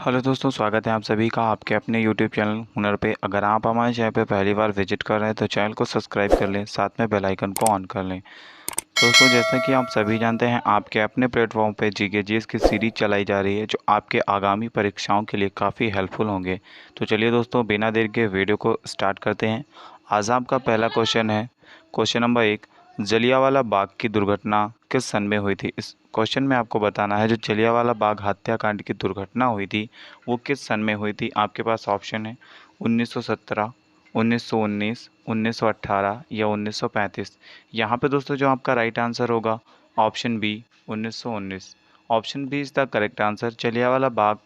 Hello दोस्तों, स्वागत है आप सभी का आपके अपने यूट्यूब चैनल हुनर पे। अगर आप हमारे चैनल पे पहली बार विजिट कर रहे हैं तो चैनल को सब्सक्राइब कर लें, साथ में बेल आइकन को ऑन कर लें। दोस्तों, जैसा कि आप सभी जानते हैं, आपके अपने प्लेटफॉर्म पे जीके जीएस की सीरीज चलाई जा रही है जो आपके आगामी परीक्षाओं के लिए काफ़ी हेल्पफुल होंगे। तो चलिए दोस्तों, बिना देर के वीडियो को स्टार्ट करते हैं। आज आपका पहला क्वेश्चन है, क्वेश्चन नंबर 1। जलियांवाला बाग की दुर्घटना किस सन में हुई थी? इस क्वेश्चन में आपको बताना है जो जलियांवाला बाग हत्याकांड की दुर्घटना हुई थी वो किस सन में हुई थी। आपके पास ऑप्शन है 1917, 1919, 1918 या 1935। यहाँ पे दोस्तों जो आपका राइट आंसर होगा option B 1919। Option B is the correct answer. Jallianwala Bagh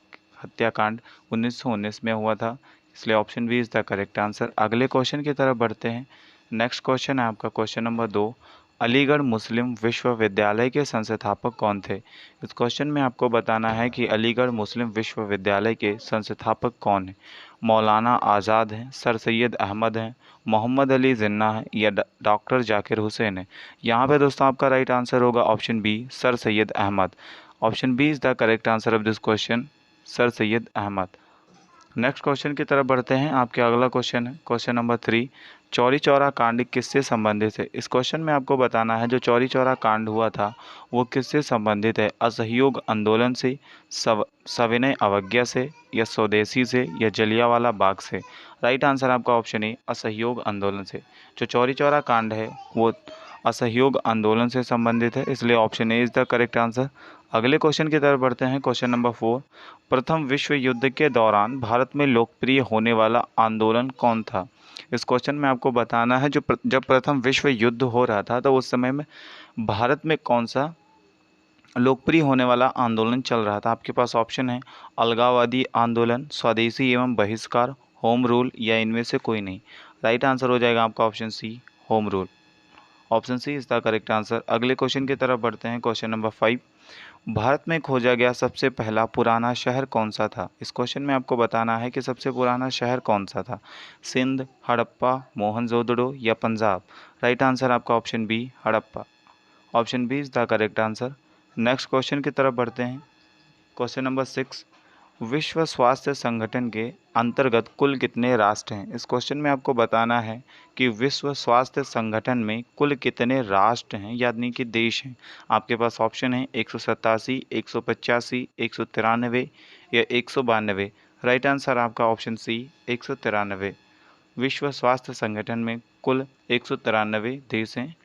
हत्याकांड 1919 में हुआ था, इसलिए option B is the correct answer. अगले क्वेश्चन की तरफ बढ़ते हैं। नेक्स्ट क्वेश्चन है आपका क्वेश्चन नंबर 2। अलीगढ़ मुस्लिम विश्वविद्यालय के संस्थापक कौन थे? इस क्वेश्चन में आपको बताना है कि अलीगढ़ मुस्लिम विश्वविद्यालय के संस्थापक कौन हैं। मौलाना आज़ाद हैं, सर सैयद अहमद हैं, मोहम्मद अली जिन्ना है या डॉक्टर जाकिर हुसैन है। यहाँ पे दोस्तों आपका राइट आंसर होगा option B sir Syed Ahmad. Option B is the correct answer of this question, sir Syed Ahmad. Next question की तरफ बढ़ते हैं। आपके अगला क्वेश्चन है क्वेश्चन नंबर 3। चौरी चौरा कांड किससे संबंधित है? इस क्वेश्चन में आपको बताना है जो चौरी चौरा कांड हुआ था वो किससे संबंधित है। असहयोग आंदोलन से, सविनय अवज्ञा से या स्वदेशी से या जलियांवाला बाग से। राइट आंसर आपका ऑप्शन ए असहयोग आंदोलन से। जो चौरी चौरा कांड है वो असहयोग आंदोलन से संबंधित है, इसलिए option A is the correct answer. अगले क्वेश्चन की तरफ बढ़ते हैं क्वेश्चन नंबर 4। प्रथम विश्व युद्ध के दौरान भारत में लोकप्रिय होने वाला आंदोलन कौन था? इस क्वेश्चन में आपको बताना है जब प्रथम विश्व युद्ध हो रहा था तो उस समय में भारत में कौन सा लोकप्रिय होने वाला आंदोलन चल रहा था। आपके पास ऑप्शन है अलगाववादी आंदोलन, स्वदेशी एवं बहिष्कार, होम रूल या इनमें से कोई नहीं। राइट आंसर हो जाएगा आपका option C home rule. Option C is the correct answer. अगले क्वेश्चन की तरफ बढ़ते हैं क्वेश्चन नंबर 5। भारत में खोजा गया सबसे पहला पुराना शहर कौन सा था? इस क्वेश्चन में आपको बताना है कि सबसे पुराना शहर कौन सा था। सिंध, हड़प्पा, मोहनजोदड़ो या पंजाब। राइट आंसर आपका option B Harappa. Option B is the correct answer. Next question की तरफ बढ़ते हैं क्वेश्चन नंबर 6। विश्व स्वास्थ्य संगठन के अंतर्गत कुल कितने राष्ट्र हैं? इस क्वेश्चन में आपको बताना है कि विश्व स्वास्थ्य संगठन में कुल कितने राष्ट्र हैं यानी कि देश हैं। आपके पास ऑप्शन है 187, 185, 193 या 192। राइट आंसर आपका ऑप्शन सी 193। विश्व स्वास्थ्य संगठन में कुल 193 देश हैं,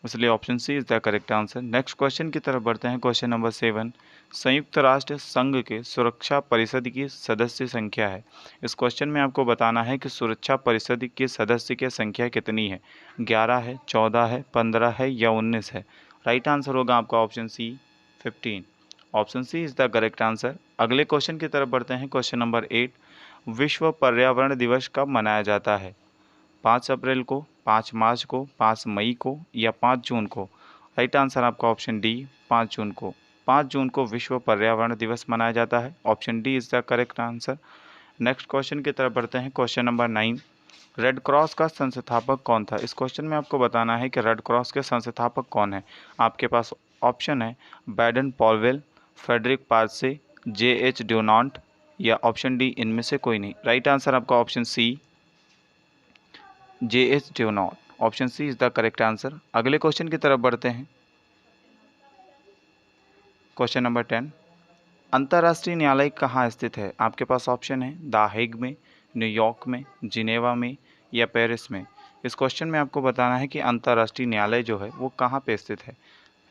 इसलिए option C is the correct answer. Next question की तरफ बढ़ते हैं क्वेश्चन नंबर 7। संयुक्त राष्ट्र संघ के सुरक्षा परिषद की सदस्य संख्या है। इस क्वेश्चन में आपको बताना है कि सुरक्षा परिषद की सदस्य की संख्या कितनी है। 11 है, 14 है, 15 है या 19 है। राइट आंसर होगा आपका option C 15। Option C is the correct answer. अगले क्वेश्चन की तरफ बढ़ते हैं क्वेश्चन नंबर 8। विश्व पर्यावरण दिवस कब मनाया जाता है? 5 अप्रैल को, 5 मार्च को, 5 मई को या 5 जून को। राइट आंसर आपका ऑप्शन डी 5 जून को। 5 जून को विश्व पर्यावरण दिवस मनाया जाता है। Option D is the correct answer. Next question की तरफ बढ़ते हैं क्वेश्चन नंबर 9। रेड क्रॉस का संस्थापक कौन था? इस क्वेश्चन में आपको बताना है कि रेड क्रॉस के संस्थापक कौन है। आपके पास ऑप्शन है Baden Powell, Frederic Passy, J.H. Dunant या ऑप्शन डी इनमें से कोई नहीं। राइट आंसर आपका option C J.H. Dunant. Option C is the correct answer. अगले क्वेश्चन की तरफ बढ़ते हैं क्वेश्चन नंबर 10। अंतर्राष्ट्रीय न्यायालय कहाँ स्थित है? आपके पास ऑप्शन है द हेग में, न्यूयॉर्क में, जिनेवा में या पेरिस में। इस क्वेश्चन में आपको बताना है कि अंतर्राष्ट्रीय न्यायालय जो है वो कहाँ पे स्थित है।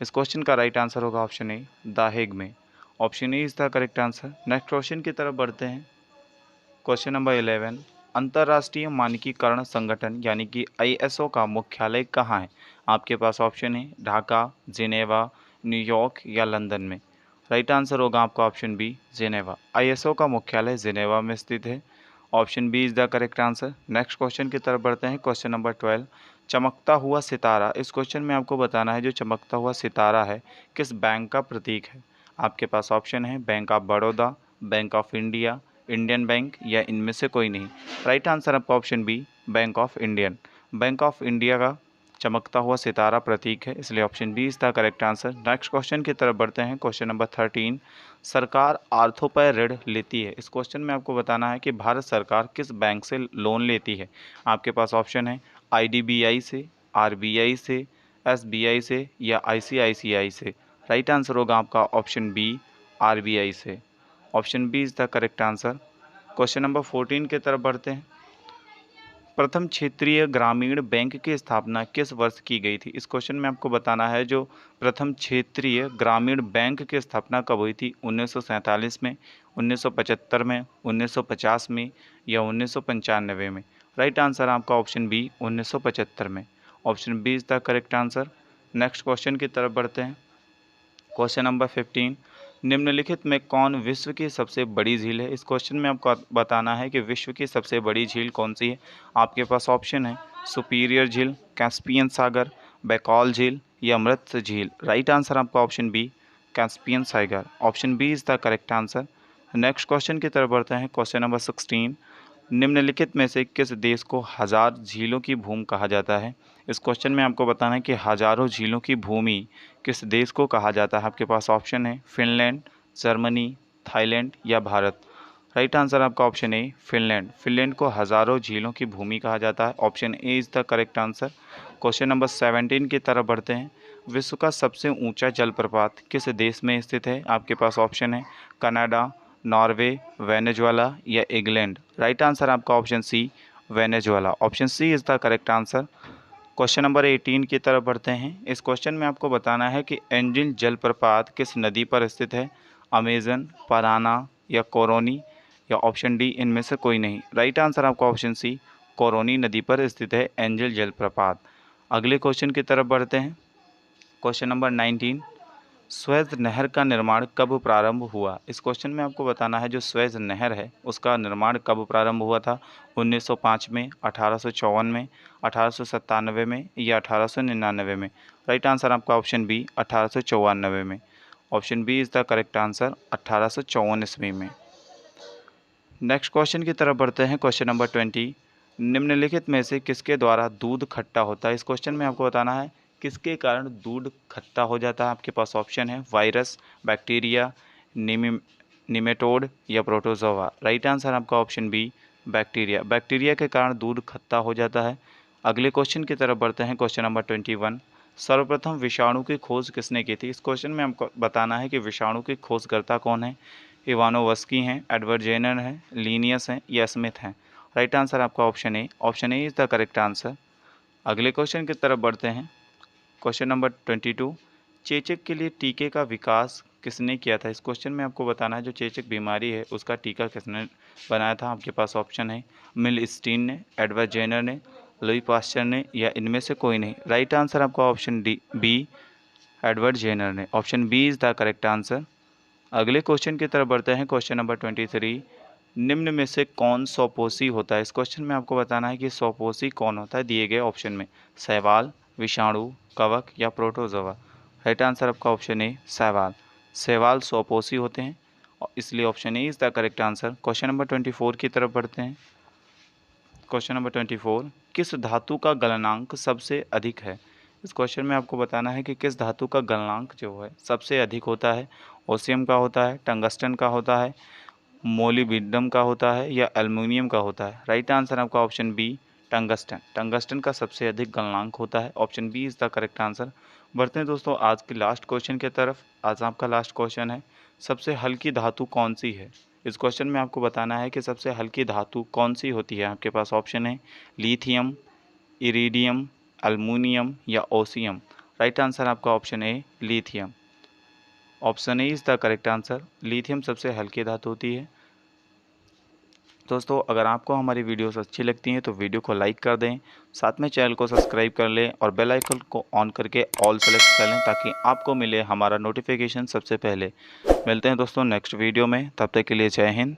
इस क्वेश्चन का राइट आंसर होगा ऑप्शन ए द हेग में। Option A is the correct answer. Next question की तरफ बढ़ते हैं क्वेश्चन नंबर 11। अंतर्राष्ट्रीय मानकीकरण संगठन यानी कि ISO का मुख्यालय कहाँ है? आपके पास ऑप्शन है ढाका, जिनेवा, न्यूयॉर्क या लंदन में। राइट आंसर होगा आपका ऑप्शन बी जिनेवा। ISO का मुख्यालय जिनेवा में स्थित है। Option B is the correct answer. Next question की तरफ बढ़ते हैं क्वेश्चन नंबर 12। चमकता हुआ सितारा, इस क्वेश्चन में आपको बताना है जो चमकता हुआ सितारा है किस बैंक का प्रतीक है। आपके पास ऑप्शन है bank of Baroda, bank of India, Indian bank या इनमें से कोई नहीं। राइट आंसर आपका option B bank of Indian. Bank of India का चमकता हुआ सितारा प्रतीक है, इसलिए option B is the correct answer. Next question की तरफ बढ़ते हैं। क्वेश्चन नंबर 13, सरकार आर्थोपय ऋण लेती है। इस क्वेश्चन में आपको बताना है कि भारत सरकार किस बैंक से लोन लेती है। आपके पास ऑप्शन है IDBI से, RBI से, SBI से या ICICI से। राइट आंसर होगा आपका ऑप्शन बी, RBI से। Option B is the correct answer. Question number 14 की तरफ बढ़ते हैं। प्रथम क्षेत्रीय ग्रामीण बैंक की स्थापना किस वर्ष की गई थी। इस क्वेश्चन में आपको बताना है जो प्रथम क्षेत्रीय ग्रामीण बैंक की स्थापना कब हुई थी। 1947 में, 1975 में, 1950 में या 1995 में। राइट आंसर आपका ऑप्शन बी 1975 में। Option B is the correct answer. Next question की तरफ बढ़ते हैं। क्वेश्चन नंबर 15, निम्नलिखित में कौन विश्व की सबसे बड़ी झील है। इस क्वेश्चन में आपको बताना है कि विश्व की सबसे बड़ी झील कौन सी है। आपके पास ऑप्शन है सुपीरियर झील, कैस्पियन सागर, बैकॉल झील या मृत झील। राइट आंसर आपका ऑप्शन बी, कैस्पियन सागर। Option B is the correct answer. Next question की तरफ बढ़ते हैं। क्वेश्चन नंबर 16, निम्नलिखित में से किस देश को हजार झीलों की भूमि कहा जाता है। इस क्वेश्चन में आपको बताना है कि हजारों झीलों की भूमि किस देश को कहा जाता है। आपके पास ऑप्शन है फिनलैंड, जर्मनी, थाईलैंड या भारत। राइट आंसर आपका ऑप्शन ए, फिनलैंड। फिनलैंड को हजारों झीलों की भूमि कहा जाता है। Option A is the correct answer. Question number 17 की तरफ बढ़ते हैं। विश्व का सबसे ऊंचा जलप्रपात किस देश में स्थित है। आपके पास ऑप्शन है कनाडा, नॉर्वे, वेनेजुएला या इंग्लैंड। राइट आंसर आपका option C, Venezuela. Option C is the correct answer. Question number 18 की तरफ बढ़ते हैं। इस क्वेश्चन में आपको बताना है कि एंजिल जलप्रपात किस नदी पर स्थित है। अमेजन, पराना या कोरोनी या ऑप्शन डी इनमें से कोई नहीं। राइट आंसर आपका ऑप्शन सी, कोरोनी नदी पर स्थित है एंजिल जलप्रपात। अगले क्वेश्चन की तरफ बढ़ते हैं। क्वेश्चन नंबर 19, स्वेज नहर का निर्माण कब प्रारंभ हुआ। इस क्वेश्चन में आपको बताना है जो स्वेज नहर है उसका निर्माण कब प्रारंभ हुआ था। 1905 में, 1854 में, 1897 में या 1899 में। राइट आंसर आपका ऑप्शन बी, 1894 में। Option B is the correct answer, 1854 ईस्वी में। नेक्स्ट क्वेश्चन की तरफ बढ़ते हैं। क्वेश्चन नंबर 20, निम्नलिखित में से किसके द्वारा दूध खट्टा होता है। इस क्वेश्चन में आपको बताना है किसके कारण दूध खट्टा हो जाता है। आपके पास ऑप्शन है वायरस, बैक्टीरिया, निमेटोड या प्रोटोजोआ। राइट आंसर आपका ऑप्शन बी, बैक्टीरिया। बैक्टीरिया के कारण दूध खट्टा हो जाता है। अगले क्वेश्चन की तरफ बढ़ते हैं। क्वेश्चन नंबर 21, सर्वप्रथम विषाणु की खोज किसने की थी। इस क्वेश्चन में आपको बताना है कि विषाणु की खोजकर्ता कौन है। इवानोवस्की हैं, एडवर्ड जेनर हैं, लीनियस हैं या स्मिथ हैं। राइट आंसर आपका option A, option A is the correct answer. अगले क्वेश्चन की तरफ बढ़ते हैं। क्वेश्चन नंबर 22, चेचक के लिए टीके का विकास किसने किया था। इस क्वेश्चन में आपको बताना है जो चेचक बीमारी है उसका टीका किसने बनाया था। आपके पास ऑप्शन है मिल स्टीन ने, एडवर्ड जेनर ने, लुई पास्चर ने या इनमें से कोई नहीं। राइट आंसर आपका option D, B, Edward Jenner ने। Option B is the correct answer. अगले क्वेश्चन की तरफ बढ़ते हैं। क्वेश्चन नंबर 23, निम्न में से कौन स्वपोषी होता है। इस क्वेश्चन में आपको बताना है कि स्वपोषी कौन होता है दिए गए ऑप्शन में। शैवाल, विषाणु, कवक या प्रोटोजोआ। राइट आंसर आपका ऑप्शन ए, शैवाल। शैवाल स्वपोषी होते हैं और इसलिए option A is the correct answer. Question number 24 की तरफ बढ़ते हैं। क्वेश्चन नंबर 24, किस धातु का गलनांक सबसे अधिक है। इस क्वेश्चन में आपको बताना है कि किस धातु का गलनांक जो है सबसे अधिक होता है। ओसियम का होता है, टंगस्टन का होता है, मोलिब्डेनम का होता है या एल्युमिनियम का होता है। राइट आंसर आपका ऑप्शन बी, टंगस्टन। टंगस्टन का सबसे अधिक गलनांक होता है। Option B is the correct answer. बढ़ते हैं दोस्तों आज के लास्ट क्वेश्चन की तरफ। आज आपका लास्ट क्वेश्चन है, सबसे हल्की धातु कौन सी है। इस क्वेश्चन में आपको बताना है कि सबसे हल्की धातु कौन सी होती है। आपके पास ऑप्शन है लिथियम, इरिडियम, एल्युमिनियम या ओसियम। राइट आंसर आपका option A, lithium. Option A is the correct answer. Lithium सबसे हल्की धातु होती है। दोस्तों अगर आपको हमारी वीडियोस अच्छी लगती हैं तो वीडियो को लाइक कर दें, साथ में चैनल को सब्सक्राइब कर लें और बेल आइकन को ऑन करके ऑल सेलेक्ट कर लें ताकि आपको मिले हमारा नोटिफिकेशन सबसे पहले। मिलते हैं दोस्तों नेक्स्ट वीडियो में, तब तक के लिए जय हिंद,